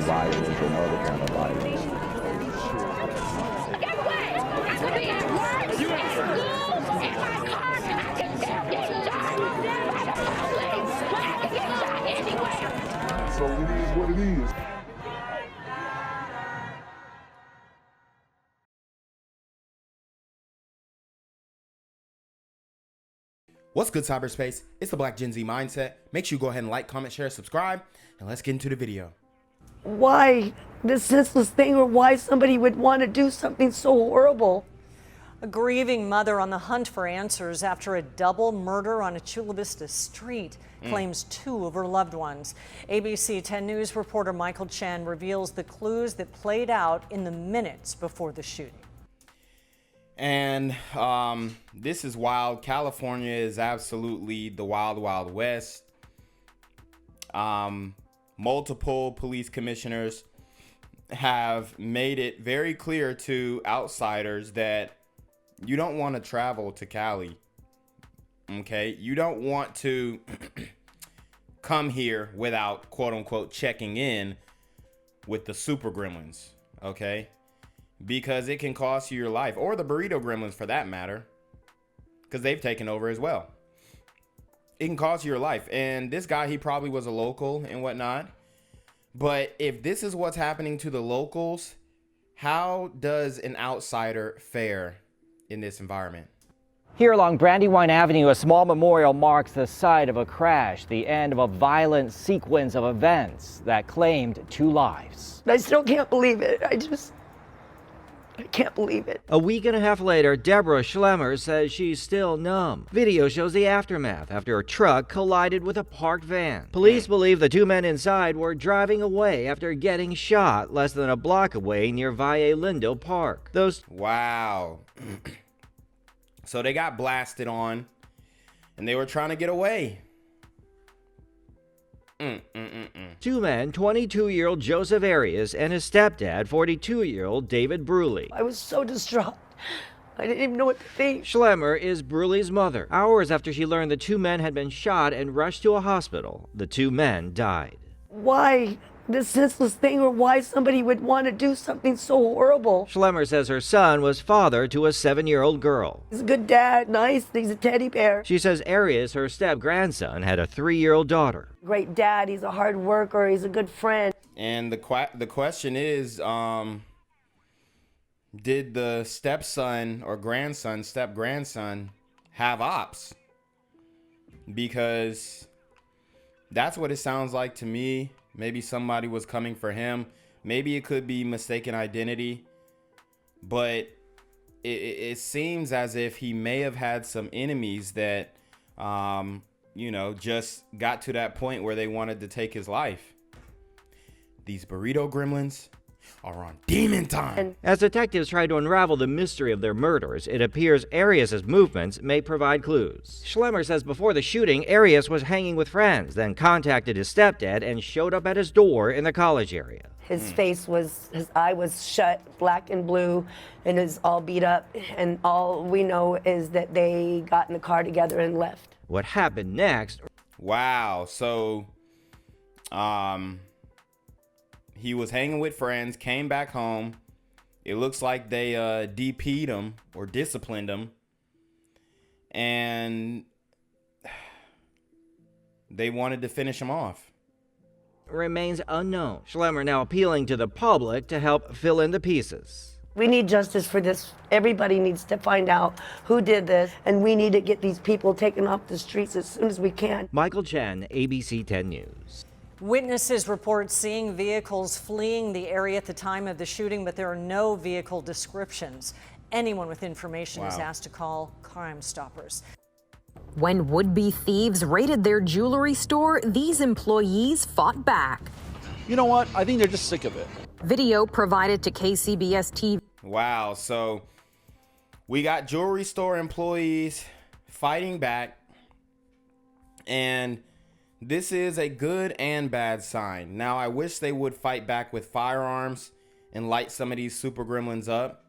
violence and other kind of violence. Get away! I could be at work, at school, in my car, I can still get shot by the police. I can get shot anywhere. So it is what it is. What's good, cyberspace? It's the Black Gen Z Mindset. Make sure you go ahead and like, comment, share, subscribe, and let's get into the video. Why this senseless thing, or why somebody would want to do something so horrible? A grieving mother on the hunt for answers after a double murder on a Chula Vista street claims 2 of her loved ones. ABC 10 News reporter Michael Chen reveals the clues that played out in the minutes before the shooting. And this is wild. California is absolutely the wild, wild west. Multiple police commissioners have made it very clear to outsiders that you don't want to travel to Cali. Okay? You don't want to come here without, quote unquote, checking in with the super gremlins. Okay? Because it can cost you your life, or the burrito gremlins for that matter, because they've taken over as well. It can cost you your life. And this guy, he probably was a local and whatnot. But if this is what's happening to the locals, how does an outsider fare in this environment? Here along Brandywine Avenue, a small memorial marks the site of a crash, the end of a violent sequence of events that claimed 2 lives. I still can't believe it. I can't believe it. A week and a half later, Deborah Schlemmer says she's still numb. Video shows the aftermath after a truck collided with a parked van. Police believe the 2 men inside were driving away after getting shot less than a block away near Valle Lindo Park. Wow. So they got blasted on and they were trying to get away. 2 men, 22-year-old Joseph Arias and his stepdad, 42-year-old David Bruley. I was so distraught. I didn't even know what to think. Schlemmer is Bruley's mother. Hours after she learned the 2 men had been shot and rushed to a hospital, the 2 men died. Why this senseless thing, or why somebody would want to do something so horrible? Schlemmer says her son was father to a 7-year-old girl. He's a good dad, nice, he's a teddy bear. She says Arias, her step-grandson, had a 3-year-old daughter. Great dad, he's a hard worker, he's a good friend. And the question is, did the stepson or grandson, step-grandson, have ops? Because that's what it sounds like to me. Maybe somebody was coming for him. Maybe it could be mistaken identity. But it seems as if he may have had some enemies that, just got to that point where they wanted to take his life. These burrito gremlins are on demon time. As detectives try to unravel the mystery of their murders, it appears Arias' movements may provide clues. Schlemmer says before the shooting, Arias was hanging with friends, then contacted his stepdad and showed up at his door in the college area. His his eye was shut, black and blue, and is all beat up. And all we know is that they got in the car together and left. What happened next? Wow. So, he was hanging with friends, came back home. It looks like they DP'd him or disciplined him. And they wanted to finish him off. Remains unknown. Schlemmer now appealing to the public to help fill in the pieces. We need justice for this. Everybody needs to find out who did this, and we need to get these people taken off the streets as soon as we can. Michael Chen, ABC 10 News. Witnesses report seeing vehicles fleeing the area at the time of the shooting, but there are no vehicle descriptions. Anyone with information is asked to call Crime Stoppers. When would-be thieves raided their jewelry store, these employees fought back. You know what? I think they're just sick of it. Video provided to KCBS TV. Wow. So we got jewelry store employees fighting back, and this is a good and bad sign. Now, I wish they would fight back with firearms and light some of these super gremlins up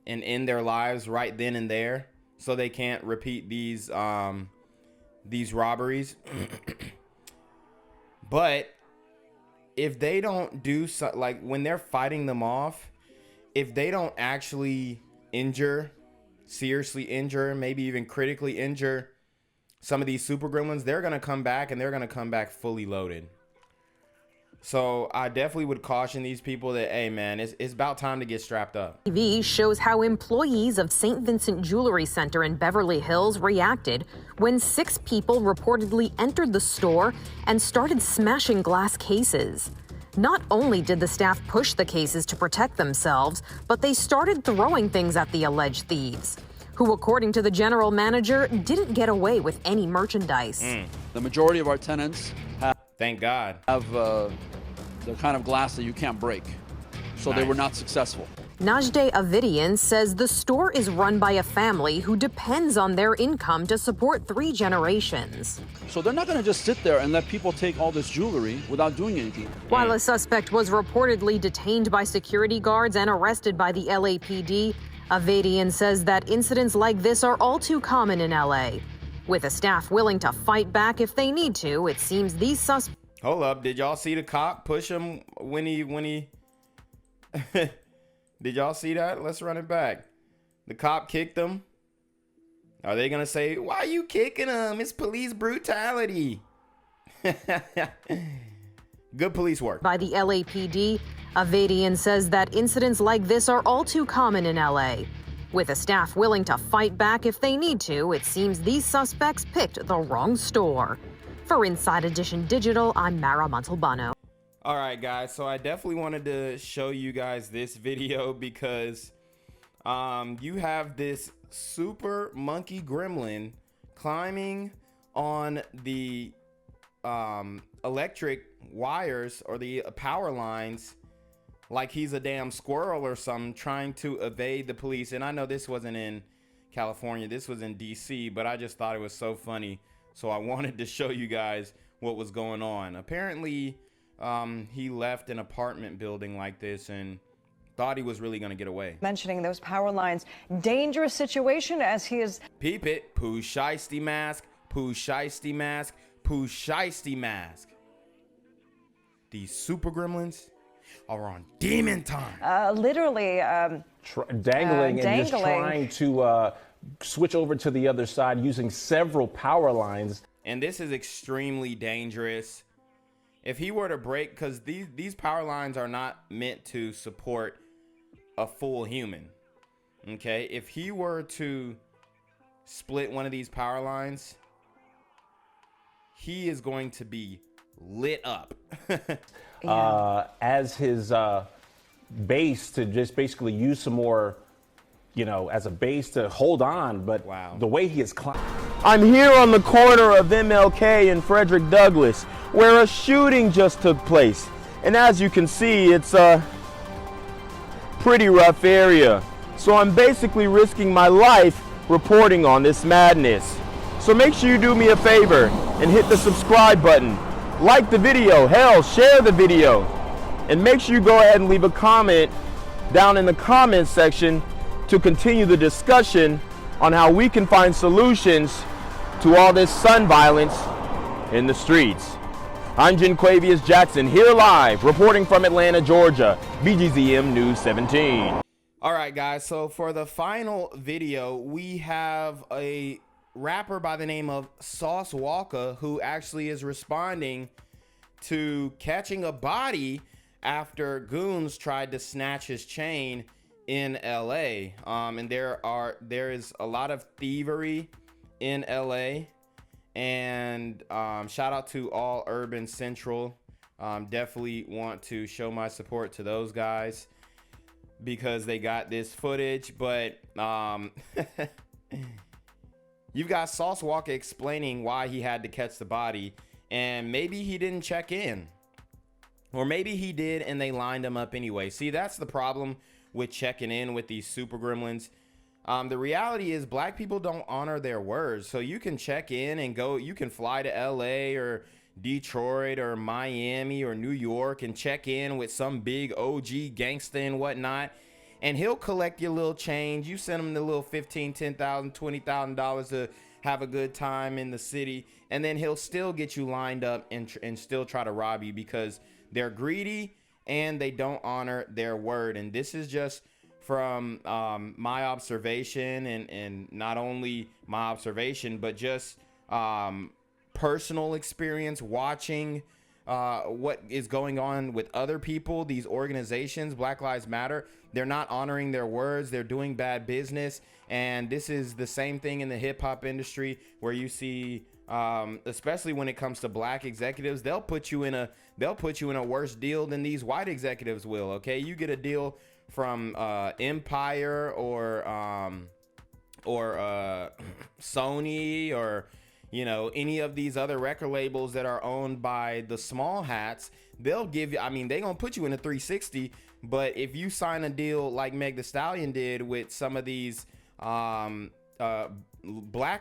and end their lives right then and there, so they can't repeat these robberies. But if they don't do so, like when they're fighting them off, if they don't actually seriously injure, maybe even critically injure some of these super gremlins, they're gonna come back, and they're gonna come back fully loaded. So I definitely would caution these people that, hey man, it's about time to get strapped up. TV shows how employees of St. Vincent Jewelry Center in Beverly Hills reacted when 6 people reportedly entered the store and started smashing glass cases. Not only did the staff push the cases to protect themselves, but they started throwing things at the alleged thieves, who, according to the general manager, didn't get away with any merchandise. The majority of our tenants have, Thank God. the kind of glass that you can't break. So they were not successful. Najdeh Avidian says the store is run by a family who depends on their income to support 3 generations. So they're not going to just sit there and let people take all this jewelry without doing anything. While a suspect was reportedly detained by security guards and arrested by the LAPD, Avedian says that incidents like this are all too common in LA. With a staff willing to fight back if they need to, it seems these suspects... Hold up, did y'all see the cop push him when he Did y'all see that? Let's run it back. The cop kicked him. Are they gonna say, why are you kicking him? It's police brutality. Good police work. By the LAPD, Avedian says that incidents like this are all too common in LA. With a staff willing to fight back if they need to, it seems these suspects picked the wrong store. For Inside Edition Digital, I'm Mara Montalbano. All right, guys. So I definitely wanted to show you guys this video because you have this super monkey gremlin climbing on the electric wires or the power lines like he's a damn squirrel or something, trying to evade the police. And I know this wasn't in California, this was in DC, but I just thought it was so funny, so I wanted to show you guys what was going on. Apparently he left an apartment building like this and thought he was really gonna get away. Mentioning those power lines, dangerous situation as he is... Peep it, Pooh Shiesty mask, Pooh Shiesty mask, Pooh Shiesty mask. These super gremlins are on demon time. Literally dangling and just trying to switch over to the other side using several power lines. And this is extremely dangerous. If he were to break, because these power lines are not meant to support a full human, okay? If he were to split one of these power lines, he is going to be lit up. As his base to just basically use some more, you know, as a base to hold on. But wow, the way he is climbing. I'm here on the corner of MLK and Frederick Douglass, where a shooting just took place. And as you can see, it's a pretty rough area. So I'm basically risking my life reporting on this madness. So make sure you do me a favor and hit the subscribe button. Like the video, hell, share the video. And make sure you go ahead and leave a comment down in the comments section to continue the discussion on how we can find solutions to all this son violence in the streets. I'm Jenquavius Jackson, here live, reporting from Atlanta, Georgia, BGZM News 17. All right, guys, so for the final video, we have a rapper by the name of Sauce Walka who actually is responding to catching a body after goons tried to snatch his chain in LA. And there is a lot of thievery in LA, and shout out to All Urban Central. Definitely want to show my support to those guys because they got this footage. But you've got Sauce Walka explaining why he had to catch the body, and maybe he didn't check in, or maybe he did and they lined him up anyway. See, that's the problem with checking in with these super gremlins. The reality is black people don't honor their words. So you can check in and go, you can fly to LA or Detroit or Miami or New York and check in with some big OG gangster and whatnot, and he'll collect your little change. You send him the little $15,000, $10,000, $20,000 to have a good time in the city, and then he'll still get you lined up and still try to rob you because They're greedy and they don't honor their word. And this is just from my observation, and not only my observation, but just personal experience watching what is going on with other people. These organizations, Black Lives Matter, they're not honoring their words. They're doing bad business. And this is the same thing in the hip hop industry, where you see, especially when it comes to black executives, they'll put you in a worse deal than these white executives will. Okay, you get a deal from Empire or Sony, or any of these other record labels that are owned by the small hats. They'll give you, they're gonna put you in a 360. But if you sign a deal like Meg Thee Stallion did with some of these black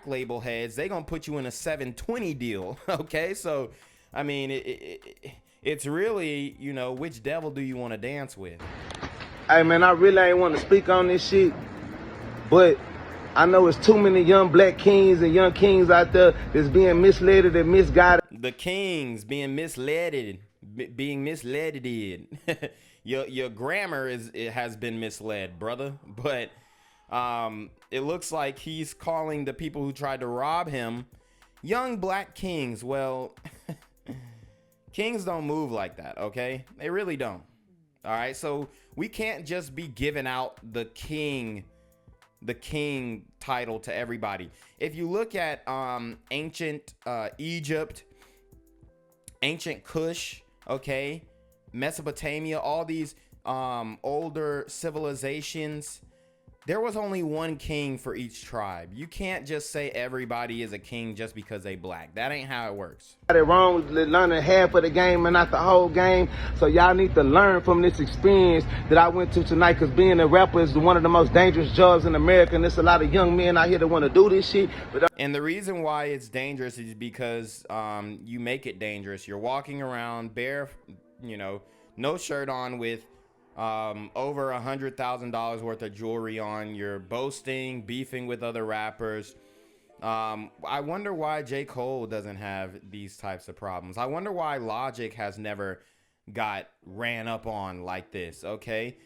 label heads, they're gonna put you in a 720 deal. Okay, so it's really, which devil do you want to dance with? Hey man, I really ain't want to speak on this shit, but I know it's too many young black kings and young kings out there that's being misled and misguided. The kings being misled. Your grammar has been misled, brother. But it looks like he's calling the people who tried to rob him young black kings. Well, kings don't move like that, okay? They really don't. All right, so we can't just be giving out the king title to everybody. If you look at ancient Egypt, ancient Kush, okay, Mesopotamia, all these older civilizations, there was only one king for each tribe. You can't just say everybody is a king just because they black. That ain't how it works. They're wrong with learning half of the game and not the whole game. So y'all need to learn from this experience that I went to tonight, because being a rapper is one of the most dangerous jobs in America, and there's a lot of young men out here that want to do this shit. And the reason why it's dangerous is because you make it dangerous. You're walking around bare, no shirt on, with over $100,000 worth of jewelry on. You're boasting, beefing with other rappers. I wonder why J. Cole doesn't have these types of problems. I wonder why Logic has never got ran up on like this. Okay,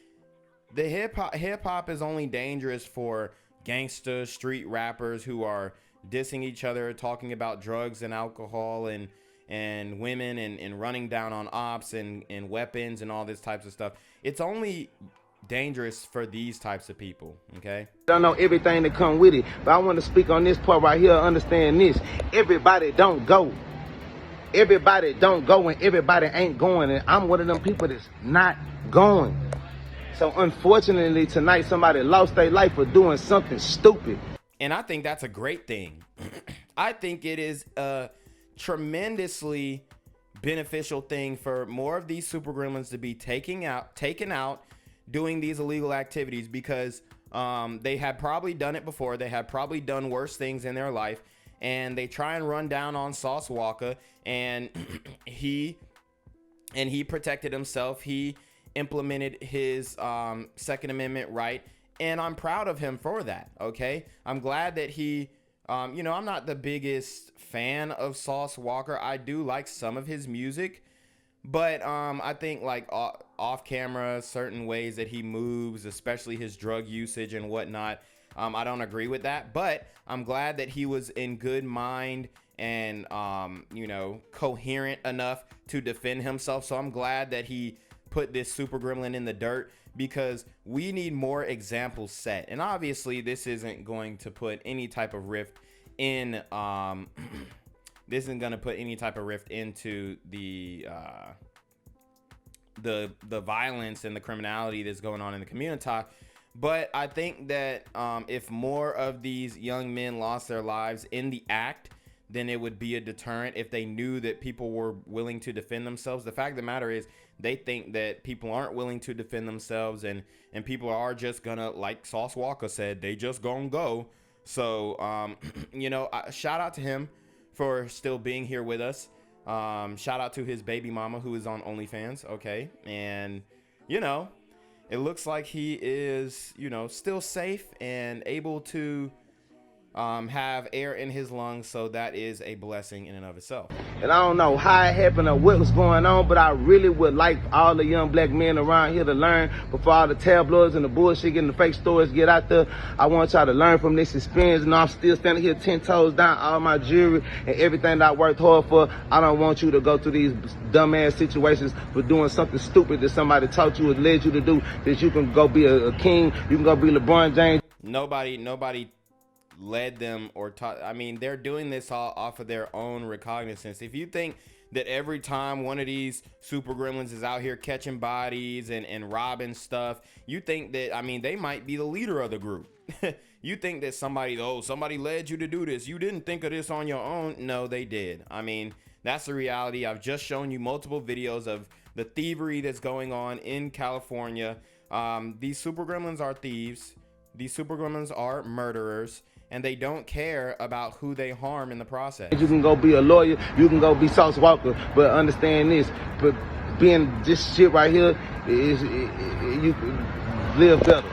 the hip hop is only dangerous for gangster street rappers who are dissing each other, talking about drugs and alcohol and women and running down on ops and weapons and all this types of stuff. It's only dangerous for these types of people, okay? I don't know everything that come with it, but I want to speak on this part right here. Understand this. Everybody don't go. Everybody don't go, and everybody ain't going. And I'm one of them people that's not going. So unfortunately tonight, somebody lost their life for doing something stupid. And I think that's a great thing. I think it is a tremendously beneficial thing for more of these super gremlins to be taken out doing these illegal activities, because they had probably done it before. They had probably done worse things in their life, and they try and run down on Sauce Walka, and he protected himself. He implemented his Second Amendment right, and I'm proud of him for that. Okay, I'm glad that he I'm not the biggest fan of Sauce Walka. I do like some of his music, but I think like off camera, certain ways that he moves, especially his drug usage and whatnot, I don't agree with that. But I'm glad that he was in good mind and coherent enough to defend himself. So I'm glad that he put this super gremlin in the dirt, because we need more examples set. And obviously this isn't going to put any type of rift in this isn't going to put any type of rift into the violence and the criminality that's going on in the community. But I think that if more of these young men lost their lives in the act, then it would be a deterrent. If they knew that people were willing to defend themselves. The fact of the matter is, they think that people aren't willing to defend themselves, and people are just gonna, like Sauce Walka said, they just gonna go. So shout out to him for still being here with us. Shout out to his baby mama, who is on OnlyFans. Okay, and it looks like he is still safe and able to have air in his lungs, so that is a blessing in and of itself. And I don't know how it happened or what was going on, but I really would like all the young black men around here to learn before all the tabloids and the bullshit and the fake stories get out there. I want y'all to learn from this experience. And I'm still standing here 10 toes down, all my jewelry and everything that I worked hard for. I don't want you to go through these dumbass situations for doing something stupid that somebody taught you or led you to do, that you can go be a king, you can go be LeBron James. Nobody led them or taught. I mean, they're doing this all off of their own recognizance. If you think that every time one of these super gremlins is out here catching bodies and robbing stuff, you think that, I mean, they might be the leader of the group. You think that somebody led you to do this. You didn't think of this on your own. No, they did. I mean, that's the reality. I've just shown you multiple videos of the thievery that's going on in California. These super gremlins are thieves. These super gremlins are murderers. And they don't care about who they harm in the process. You can go be a lawyer, you can go be Sauce Walker, but understand this, but being this shit right here, you can live better.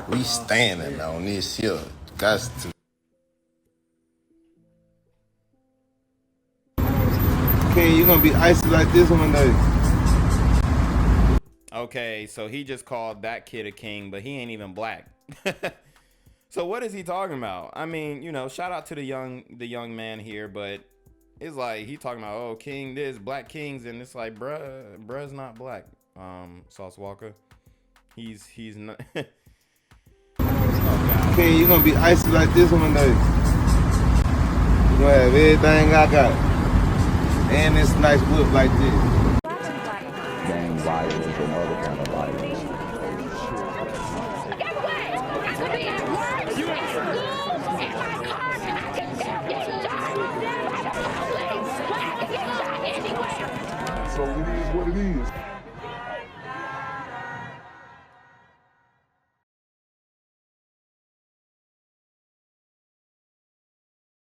We standing on this here. Guys to. Okay, you're gonna be icy like this one day. Okay, so he just called that kid a king, but he ain't even black. So what is he talking about? I mean, you know, shout out to the young man here, but it's like he talking about, oh, king this, black kings, and it's like, bruh's not black. Sauce Walker, he's not. Okay, you're gonna be icy like this one day. You're gonna have everything I got, and this nice whip like this. Gang violence and other kind of violence. So it is what it is.